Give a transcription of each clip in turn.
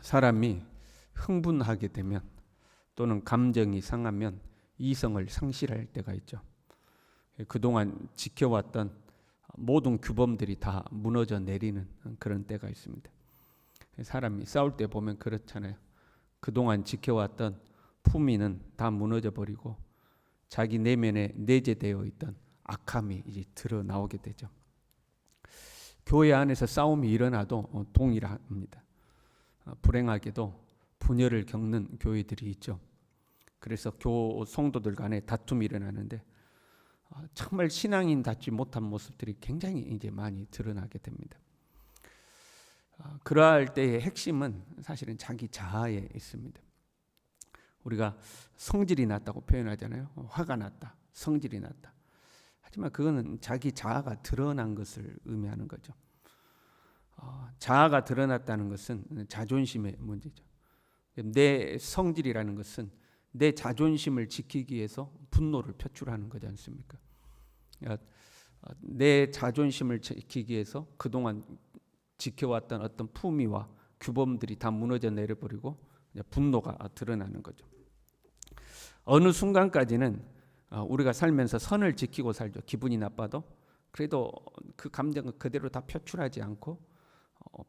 사람이 흥분하게 되면 또는 감정이 상하면 이성을 상실할 때가 있죠. 그동안 지켜왔던 모든 규범들이 다 무너져 내리는 그런 때가 있습니다. 사람이 싸울 때 보면 그렇잖아요. 그동안 지켜왔던 품위는 다 무너져 버리고 자기 내면에 내재되어 있던 악함이 이제 드러나오게 되죠. 교회 안에서 싸움이 일어나도 동일합니다. 불행하게도 분열을 겪는 교회들이 있죠. 그래서 성도들 간에 다툼이 일어나는데 정말 신앙인답지 못한 모습들이 굉장히 이제 많이 드러나게 됩니다. 그러할 때의 핵심은 사실은 자기 자아에 있습니다. 우리가 성질이 났다고 표현하잖아요. 화가 났다, 성질이 났다. 하지만 그거는 자기 자아가 드러난 것을 의미하는 거죠. 자아가 드러났다는 것은 자존심의 문제죠. 내 성질이라는 것은 내 자존심을 지키기 위해서 분노를 표출하는 거지 않습니까? 내 자존심을 지키기 위해서 그동안 지켜왔던 어떤 품위와 규범들이 다 무너져 내려버리고 분노가 드러나는 거죠. 어느 순간까지는 우리가 살면서 선을 지키고 살죠. 기분이 나빠도 그래도 그 감정을 그대로 다 표출하지 않고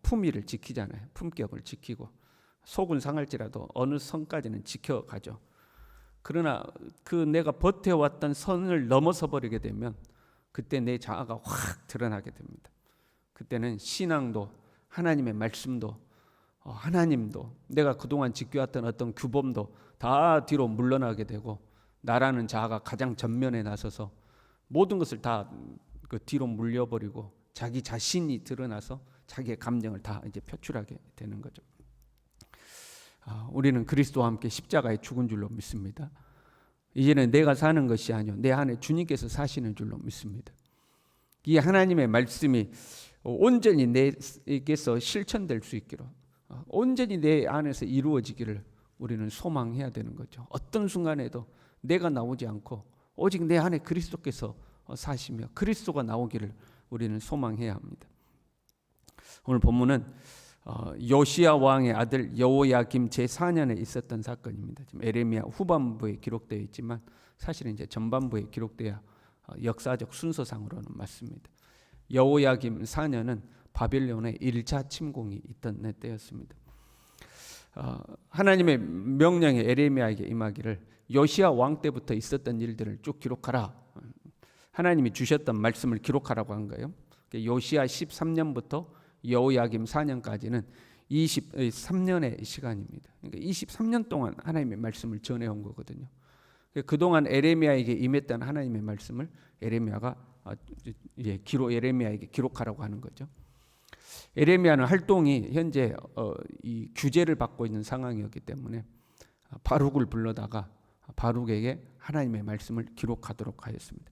품위를 지키잖아요. 품격을 지키고 속은 상할지라도 어느 선까지는 지켜가죠. 그러나 그 내가 버텨왔던 선을 넘어서 버리게 되면 그때 내 자아가 확 드러나게 됩니다. 그때는 신앙도 하나님의 말씀도 하나님도 내가 그동안 지켜왔던 어떤 규범도 다 뒤로 물러나게 되고 나라는 자아가 가장 전면에 나서서 모든 것을 다 그 뒤로 물려버리고 자기 자신이 드러나서 자기의 감정을 다 이제 표출하게 되는 거죠. 우리는 그리스도와 함께 십자가에 죽은 줄로 믿습니다. 이제는 내가 사는 것이 아니요 내 안에 주님께서 사시는 줄로 믿습니다. 이 하나님의 말씀이 온전히 내게서 실천될 수 있기로 온전히 내 안에서 이루어지기를 우리는 소망해야 되는 거죠. 어떤 순간에도 내가 나오지 않고 오직 내 안에 그리스도께서 사시며 그리스도가 나오기를 우리는 소망해야 합니다. 오늘 본문은 요시야 왕의 아들 여호야김 제4년에 있었던 사건입니다. 지금 에레미야 후반부에 기록되어 있지만 사실은 이제 전반부에 기록되어 역사적 순서상으로는 맞습니다. 여호야김 4년은 바벨론의 1차 침공이 있던 때였습니다. 하나님의 명령이 에레미야에게 임하기를 요시야 왕 때부터 있었던 일들을 쭉 기록하라. 하나님이 주셨던 말씀을 기록하라고 한 거예요. 요시야 13년부터 여호야김 4년까지는 23년의 시간입니다. 그러니까 23년 동안 하나님의 말씀을 전해온 거거든요. 그동안 에레미야에게 임했던 하나님의 말씀을 에레미야가 에레미야에게 기록하라고 하는 거죠. 에레미야는 활동이 현재 이 규제를 받고 있는 상황이었기 때문에 바룩을 불러다가 바룩에게 하나님의 말씀을 기록하도록 하였습니다.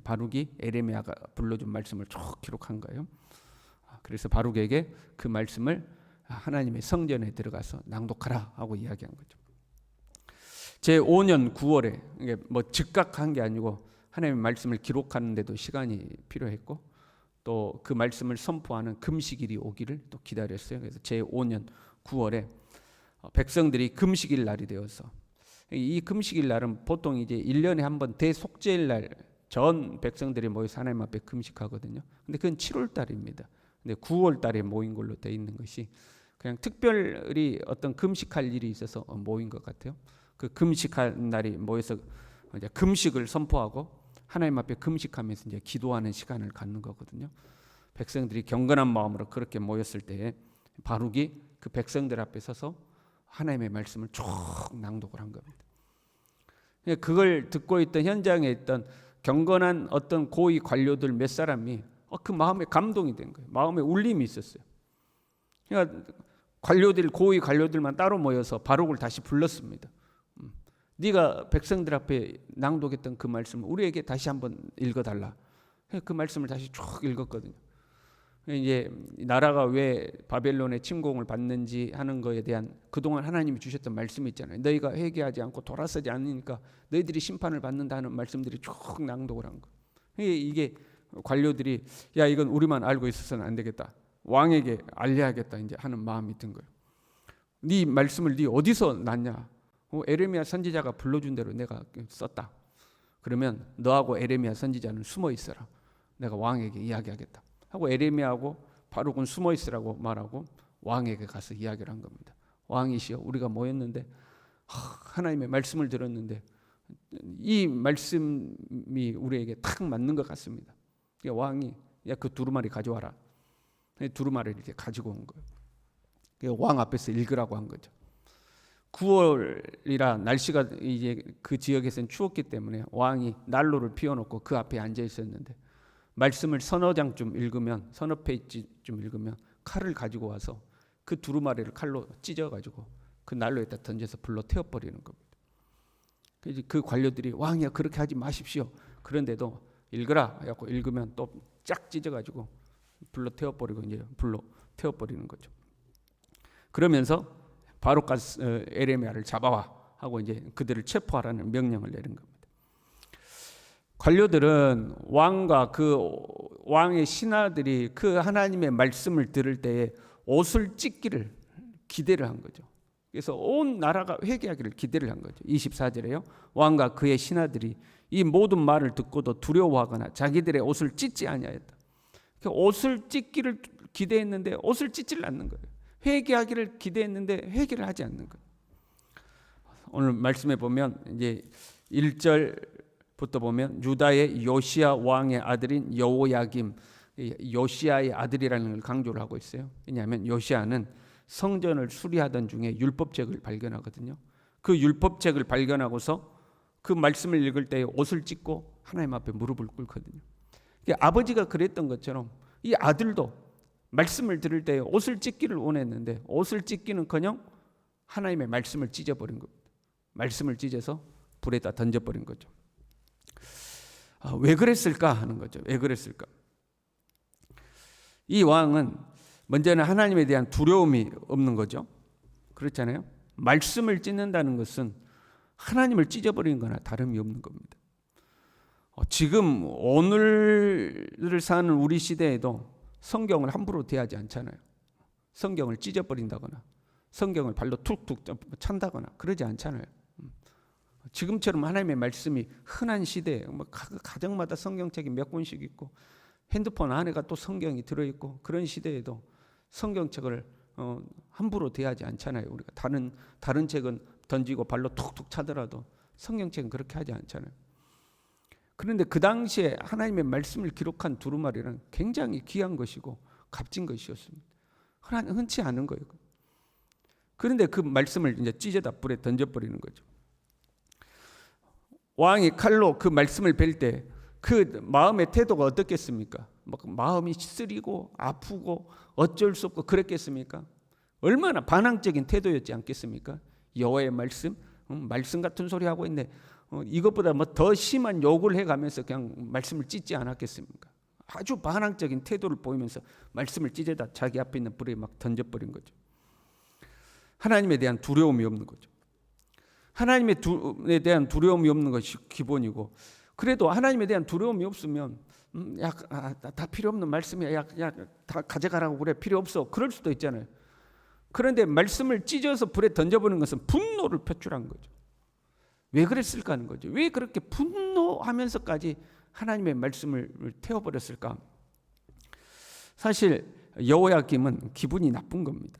바룩이 에레미야가 불러준 말씀을 쭉 기록한 거예요. 그래서 바룩에게 그 말씀을 하나님의 성전에 들어가서 낭독하라 하고 이야기한 거죠. 제5년 9월에 이게 뭐 즉각 한 게 아니고 하나님의 말씀을 기록하는데도 시간이 필요했고 또 그 말씀을 선포하는 금식일이 오기를 또 기다렸어요. 그래서 제5년 9월에 백성들이 금식일 날이 되어서 이 금식일 날은 보통 이제 1년에 한 번 대속죄일 날 전 백성들이 모여서 하나님 앞에 금식하거든요. 근데 그건 7월 달입니다. 근데 9월 달에 모인 걸로 돼 있는 것이 그냥 특별히 어떤 금식할 일이 있어서 모인 것 같아요. 그 금식할 날이 모여서 이제 금식을 선포하고 하나님 앞에 금식하면서 이제 기도하는 시간을 갖는 거거든요. 백성들이 경건한 마음으로 그렇게 모였을 때에 바룩이 그 백성들 앞에 서서 하나님의 말씀을 쭉 낭독을 한 겁니다. 그걸 듣고 있던 현장에 있던 경건한 어떤 고위 관료들 몇 사람이 그 마음에 감동이 된 거예요. 마음에 울림이 있었어요. 그러니까 고위 관료들만 따로 모여서 바룩을 다시 불렀습니다. 네가 백성들 앞에 낭독했던 그 말씀을 우리에게 다시 한번 읽어달라. 그 말씀을 다시 쭉 읽었거든요. 이제 나라가 왜 바벨론의 침공을 받는지 하는 거에 대한 그동안 하나님이 주셨던 말씀이 있잖아요. 너희가 회개하지 않고 돌아서지 않으니까 너희들이 심판을 받는다는 말씀들이 쭉 낭독을 한 거예요. 이게 관료들이 야 이건 우리만 알고 있어서는 안 되겠다. 왕에게 알려야겠다 이제 하는 마음이 든 거예요. 네 말씀을 네 어디서 났냐? 에레미야 선지자가 불러준 대로 내가 썼다. 그러면 너하고 에레미야 선지자는 숨어 있어라. 내가 왕에게 이야기하겠다. 하고 에레미야하고 바룩은 숨어 있으라고 말하고 왕에게 가서 이야기를 한 겁니다. 왕이시여, 우리가 모였는데 하나님의 말씀을 들었는데 이 말씀이 우리에게 딱 맞는 것 같습니다. 왕이 야, 그 두루마리 가져와라. 두루마리를 이렇게 가지고 온 거예요. 왕 앞에서 읽으라고 한 거죠. 9월이라 날씨가 이제 그 지역에서는 추웠기 때문에 왕이 난로를 피워놓고 그 앞에 앉아 있었는데 말씀을 서너 장쯤 읽으면, 서너 페이지쯤 읽으면 칼을 가지고 와서 그 두루마리를 칼로 찢어가지고 그 난로에다 던져서 불로 태워버리는 겁니다. 그래서 그 관료들이 왕이야, 그렇게 하지 마십시오. 그런데도 읽으라 해갖고 읽으면 또 쫙 찢어가지고 불로 태워버리고 이제 불로 태워버리는 거죠. 그러면서 바룩과 에레미야를 잡아와 하고 이제 그들을 체포하라는 명령을 내린 겁니다. 관료들은 왕과 그 왕의 신하들이 그 하나님의 말씀을 들을 때에 옷을 찢기를 기대를 한 거죠. 그래서 온 나라가 회개하기를 기대를 한 거죠. 24절에요. 왕과 그의 신하들이 이 모든 말을 듣고도 두려워하거나 자기들의 옷을 찢지 아니하였다. 옷을 찢기를 기대했는데 옷을 찢지를 않는 거예요. 회개하기를 기대했는데 회개를 하지 않는 거예요. 오늘 말씀에 보면 이제 1절부터 보면 유다의 요시야 왕의 아들인 여호야김, 요시야의 아들이라는 걸 강조를 하고 있어요. 왜냐하면 요시야는 성전을 수리하던 중에 율법책을 발견하거든요. 그 율법책을 발견하고서 그 말씀을 읽을 때 옷을 찢고 하나님 앞에 무릎을 꿇거든요. 아버지가 그랬던 것처럼 이 아들도 말씀을 들을 때 옷을 찢기를 원했는데 옷을 찢기는커녕 하나님의 말씀을 찢어버린 겁니다. 말씀을 찢어서 불에다 던져버린 거죠. 왜 그랬을까 하는 거죠. 왜 그랬을까? 이 왕은 먼저는 하나님에 대한 두려움이 없는 거죠. 그렇잖아요. 말씀을 찢는다는 것은 하나님을 찢어버리는 거나 다름이 없는 겁니다. 지금 오늘을 사는 우리 시대에도 성경을 함부로 대하지 않잖아요. 성경을 찢어버린다거나 성경을 발로 툭툭 찬다거나 그러지 않잖아요. 지금처럼 하나님의 말씀이 흔한 시대에 가정마다 성경책이 몇 권씩 있고 핸드폰 안에가 또 성경이 들어있고 그런 시대에도 성경책을 함부로 대하지 않잖아요. 우리가 다른 책은 던지고 발로 툭툭 차더라도 성경책은 그렇게 하지 않잖아요. 그런데 그 당시에 하나님의 말씀을 기록한 두루마리는 굉장히 귀한 것이고 값진 것이었습니다. 흔치 않은 거예요. 그런데 그 말씀을 이제 찢어다 불에 던져버리는 거죠. 왕이 칼로 그 말씀을 벨 때 그 마음의 태도가 어떻겠습니까? 마음이 쓰리고 아프고 어쩔 수 없고 그랬겠습니까? 얼마나 반항적인 태도였지 않겠습니까? 여호와의 말씀 같은 소리 하고 있네. 이것보다 뭐 더 심한 욕을 해가면서 그냥 말씀을 찢지 않았겠습니까? 아주 반항적인 태도를 보이면서 말씀을 찢어다 자기 앞에 있는 불에 막 던져버린 거죠. 하나님에 대한 두려움이 없는 거죠. 하나님에 대한 두려움이 없는 것이 기본이고, 그래도 하나님에 대한 두려움이 없으면 다 필요 없는 말씀이야. 다 가져가라고 그래. 필요 없어. 그럴 수도 있잖아요. 그런데 말씀을 찢어서 불에 던져버리는 것은 분노를 표출한 거죠. 왜 그랬을까 하는 거죠. 왜 그렇게 분노하면서까지 하나님의 말씀을 태워버렸을까? 사실 여호야김은 기분이 나쁜 겁니다.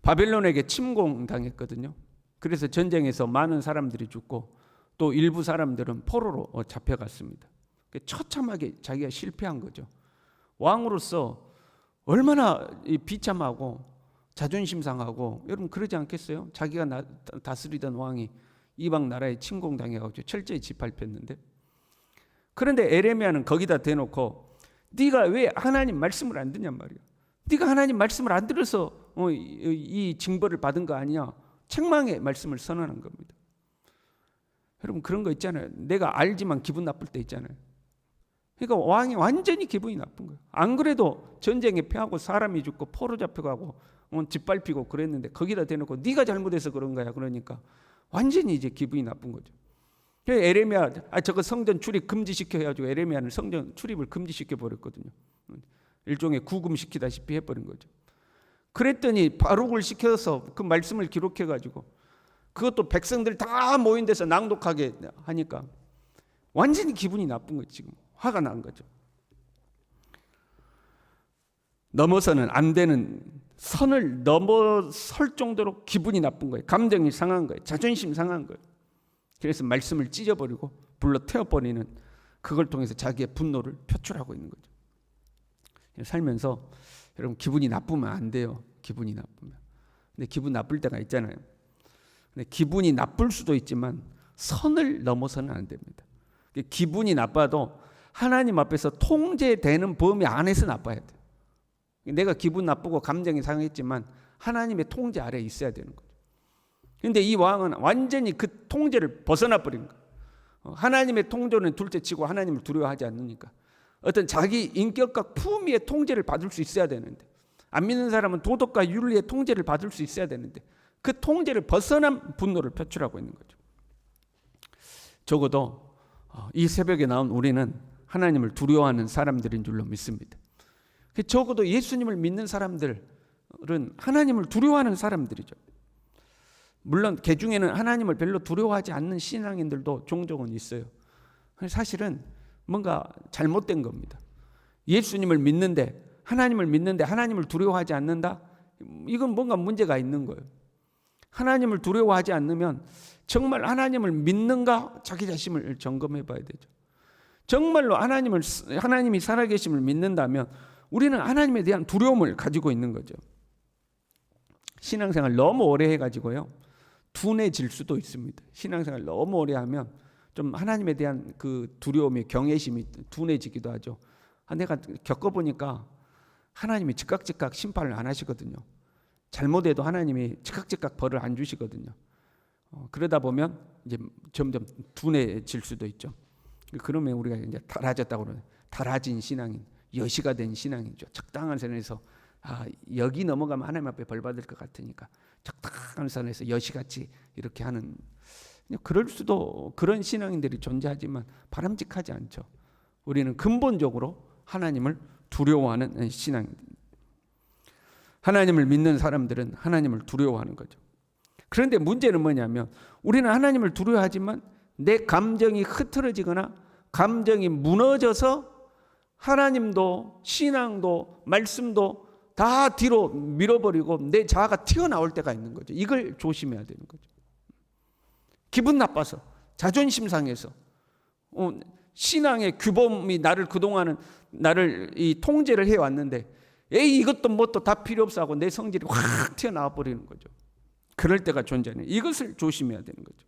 바벨론에게 침공당했거든요. 그래서 전쟁에서 많은 사람들이 죽고 또 일부 사람들은 포로로 잡혀갔습니다. 처참하게 자기가 실패한 거죠. 왕으로서 얼마나 비참하고 자존심 상하고, 여러분 그러지 않겠어요? 자기가 다스리던 왕이 이방 나라에 침공당해가지고 철저히 짓밟혔는데, 그런데 에레미야는 거기다 대놓고 네가 왜 하나님 말씀을 안 듣냔 말이야. 네가 하나님 말씀을 안 들어서 이 징벌을 받은 거 아니야. 책망의 말씀을 선언한 겁니다. 여러분 그런 거 있잖아요. 내가 알지만 기분 나쁠 때 있잖아요. 그러니까 왕이 완전히 기분이 나쁜 거예요. 안 그래도 전쟁에 패하고 사람이 죽고 포로 잡혀가고 짓밟히고 그랬는데 거기다 대놓고 네가 잘못해서 그런 거야. 그러니까 완전히 이제 기분이 나쁜 거죠. 에레미야 저거 성전 출입 금지시켜 해가지고 에레미야는 성전 출입을 금지시켜 버렸거든요. 일종의 구금시키다시피 해버린 거죠. 그랬더니 바룩을 시켜서 그 말씀을 기록해가지고 그것도 백성들 다 모인 데서 낭독하게 하니까 완전히 기분이 나쁜 거죠. 지금 화가 난 거죠. 넘어서는 안 되는 선을 넘어설 정도로 기분이 나쁜 거예요. 감정이 상한 거예요. 자존심 상한 거예요. 그래서 말씀을 찢어버리고 불러 태워버리는, 그걸 통해서 자기의 분노를 표출하고 있는 거죠. 살면서 여러분 기분이 나쁘면 안 돼요. 기분이 나쁘면. 근데 기분 나쁠 때가 있잖아요. 근데 기분이 나쁠 수도 있지만 선을 넘어서는 안 됩니다. 기분이 나빠도 하나님 앞에서 통제되는 범위 안에서 나빠야 돼요. 내가 기분 나쁘고 감정이 상했지만 하나님의 통제 아래에 있어야 되는 거죠. 그런데 이 왕은 완전히 그 통제를 벗어나 버린 거예요. 하나님의 통제는 둘째치고 하나님을 두려워하지 않으니까 어떤 자기 인격과 품위의 통제를 받을 수 있어야 되는데, 안 믿는 사람은 도덕과 윤리의 통제를 받을 수 있어야 되는데 그 통제를 벗어난 분노를 표출하고 있는 거죠. 적어도 이 새벽에 나온 우리는 하나님을 두려워하는 사람들인 줄로 믿습니다. 적어도 예수님을 믿는 사람들은 하나님을 두려워하는 사람들이죠. 물론 개 중에는 하나님을 별로 두려워하지 않는 신앙인들도 종종은 있어요. 사실은 뭔가 잘못된 겁니다. 예수님을 믿는데, 하나님을 믿는데 하나님을 두려워하지 않는다? 이건 뭔가 문제가 있는 거예요. 하나님을 두려워하지 않으면 정말 하나님을 믿는가 자기 자신을 점검해 봐야 되죠. 정말로 하나님이 살아계심을 믿는다면 우리는 하나님에 대한 두려움을 가지고 있는 거죠. 신앙생활 너무 오래 해가지고요, 둔해질 수도 있습니다. 신앙생활 너무 오래 하면 좀 하나님에 대한 그 두려움이, 경외심이 둔해지기도 하죠. 내가 겪어보니까 하나님이 즉각 심판을 안 하시거든요. 잘못해도 하나님이 즉각 벌을 안 주시거든요. 그러다 보면 이제 점점 둔해질 수도 있죠. 그러면 우리가 이제 달아졌다고 그러는, 달아진 신앙인, 여시가 된 신앙이죠. 적당한 선에서 여기 넘어가면 하나님 앞에 벌 받을 것 같으니까 적당한 선에서 여시같이 이렇게 하는, 그럴 수도, 그런 신앙인들이 존재하지만 바람직하지 않죠. 우리는 근본적으로 하나님을 두려워하는 신앙입니다. 하나님을 믿는 사람들은 하나님을 두려워하는 거죠. 그런데 문제는 뭐냐면 우리는 하나님을 두려워하지만 내 감정이 흐트러지거나 감정이 무너져서 하나님도 신앙도 말씀도 다 뒤로 밀어버리고 내 자아가 튀어나올 때가 있는 거죠. 이걸 조심해야 되는 거죠. 기분 나빠서, 자존심 상해서, 신앙의 규범이 그동안은 나를 이 통제를 해왔는데 이것도 뭣도 다 필요 없어 하고 내 성질이 확 튀어나와 버리는 거죠. 그럴 때가 존재하는, 이것을 조심해야 되는 거죠.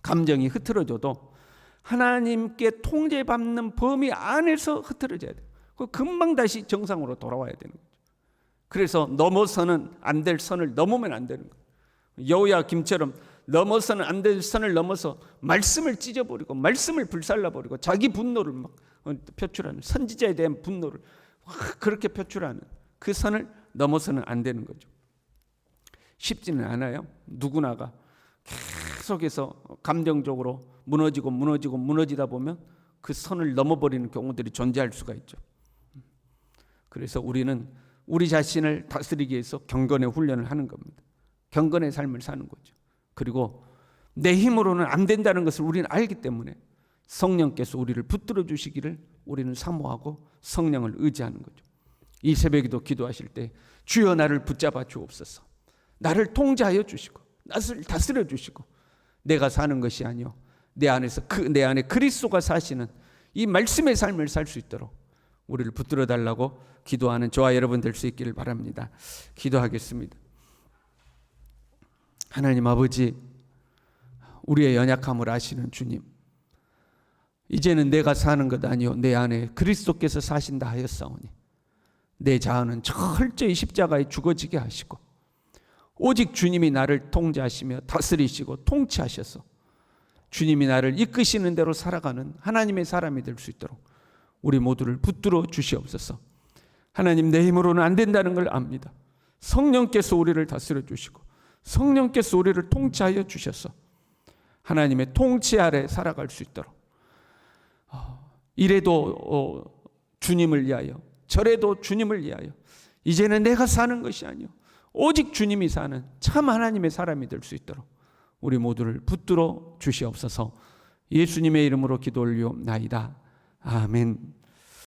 감정이 흐트러져도 하나님께 통제받는 범위 안에서 흐트러져야 돼요. 금방 다시 정상으로 돌아와야 되는 거죠. 그래서 넘어서는 안 될 선을 넘으면 안 되는 거예요. 여호야김처럼 넘어서는 안 될 선을 넘어서 말씀을 찢어버리고 말씀을 불살라버리고 자기 분노를 막 표출하는, 선지자에 대한 분노를 그렇게 표출하는 그 선을 넘어서는 안 되는 거죠. 쉽지는 않아요. 누구나가 계속해서 감정적으로 무너지다 보면 그 선을 넘어버리는 경우들이 존재할 수가 있죠. 그래서 우리는 우리 자신을 다스리기 위해서 경건의 훈련을 하는 겁니다. 경건의 삶을 사는 거죠. 그리고 내 힘으로는 안 된다는 것을 우리는 알기 때문에 성령께서 우리를 붙들어 주시기를 우리는 사모하고 성령을 의지하는 거죠. 이 새벽에도 기도하실 때 주여 나를 붙잡아 주옵소서, 나를 통제하여 주시고 나를 다스려 주시고 내가 사는 것이 아니요 내 안에 그리스도가 사시는 이 말씀의 삶을 살 수 있도록 우리를 붙들어 달라고 기도하는 저와 여러분 될 수 있기를 바랍니다. 기도하겠습니다. 하나님 아버지, 우리의 연약함을 아시는 주님, 이제는 내가 사는 것 아니요 내 안에 그리스도께서 사신다 하였사오니 내 자아는 철저히 십자가에 죽어지게 하시고 오직 주님이 나를 통제하시며 다스리시고 통치하셔서 주님이 나를 이끄시는 대로 살아가는 하나님의 사람이 될 수 있도록 우리 모두를 붙들어 주시옵소서. 하나님, 내 힘으로는 안 된다는 걸 압니다. 성령께서 우리를 다스려 주시고 성령께서 우리를 통치하여 주셔서 하나님의 통치 아래 살아갈 수 있도록, 이래도 주님을 위하여 저래도 주님을 위하여 이제는 내가 사는 것이 아니요 오직 주님이 사는 참 하나님의 사람이 될 수 있도록 우리 모두를 붙들어 주시옵소서. 예수님의 이름으로 기도 올리옵나이다. 아멘.